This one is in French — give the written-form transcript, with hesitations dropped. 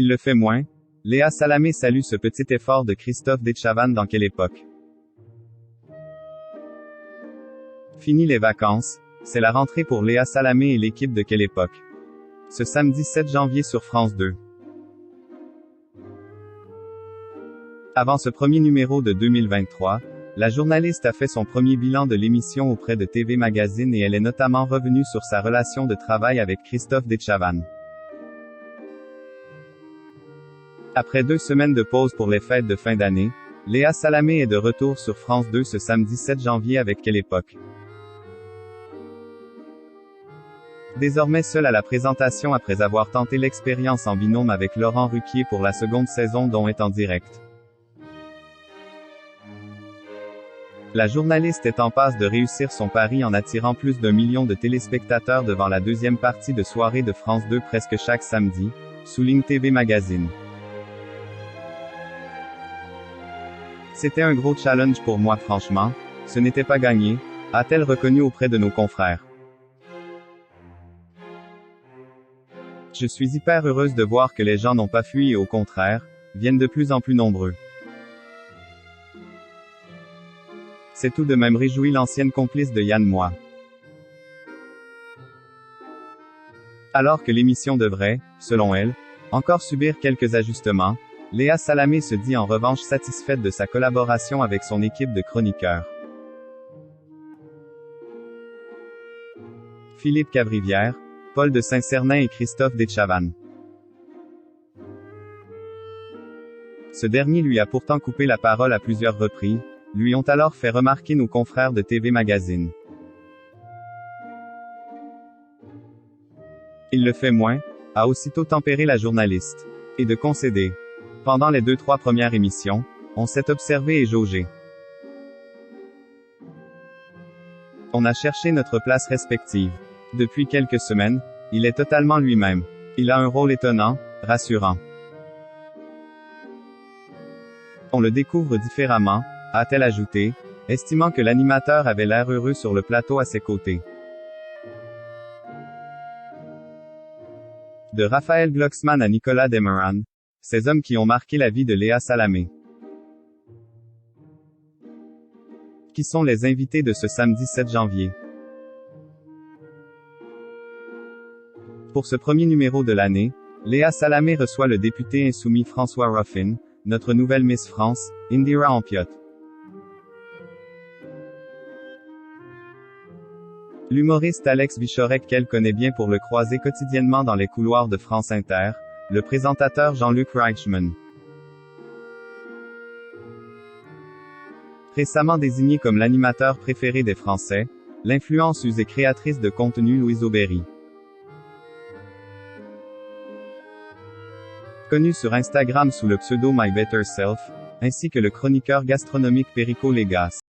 Il le fait moins. Léa Salamé salue ce petit effort de Christophe Dechavanne dans Quelle époque. Fini les vacances, c'est la rentrée pour Léa Salamé et l'équipe de Quelle époque. Ce samedi 7 janvier sur France 2. Avant ce premier numéro de 2023, la journaliste a fait son premier bilan de l'émission auprès de TV Magazine et elle est notamment revenue sur sa relation de travail avec Christophe Dechavanne. Après 2 semaines de pause pour les fêtes de fin d'année, Léa Salamé est de retour sur France 2 ce samedi 7 janvier avec Quelle époque. Désormais seule à la présentation après avoir tenté l'expérience en binôme avec Laurent Ruquier pour la seconde saison dont est en direct. La journaliste est en passe de réussir son pari en attirant plus d'1 million de téléspectateurs devant la deuxième partie de soirée de France 2 presque chaque samedi, souligne TV Magazine. C'était un gros challenge pour moi franchement, ce n'était pas gagné, a-t-elle reconnu auprès de nos confrères. Je suis hyper heureuse de voir que les gens n'ont pas fui et au contraire, viennent de plus en plus nombreux. C'est tout de même réjoui l'ancienne complice de Yann Moix. Alors que l'émission devrait, selon elle, encore subir quelques ajustements, Léa Salamé se dit en revanche satisfaite de sa collaboration avec son équipe de chroniqueurs. Philippe Cavrivière, Paul de Saint-Cernin et Christophe Dechavanne. Ce dernier lui a pourtant coupé la parole à plusieurs reprises, lui ont alors fait remarquer nos confrères de TV Magazine. Il le fait moins, a aussitôt tempéré la journaliste. Et de concéder. Pendant les 2-3 premières émissions, on s'est observé et jaugé. On a cherché notre place respective. Depuis quelques semaines, il est totalement lui-même. Il a un rôle étonnant, rassurant. On le découvre différemment, a-t-elle ajouté, estimant que l'animateur avait l'air heureux sur le plateau à ses côtés. De Raphaël Glucksmann à Nicolas Demorand, ces hommes qui ont marqué la vie de Léa Salamé. Qui sont les invités de ce samedi 7 janvier? Pour ce premier numéro de l'année, Léa Salamé reçoit le député insoumis François Ruffin, notre nouvelle Miss France, Indira Ampiot. L'humoriste Alex Vichorek qu'elle connaît bien pour le croiser quotidiennement dans les couloirs de France Inter, le présentateur Jean-Luc Reichmann. Récemment désigné comme l'animateur préféré des Français, l'influenceuse et créatrice de contenu Louise Aubéry. Connu sur Instagram sous le pseudo My Better Self, ainsi que le chroniqueur gastronomique Perico Légas.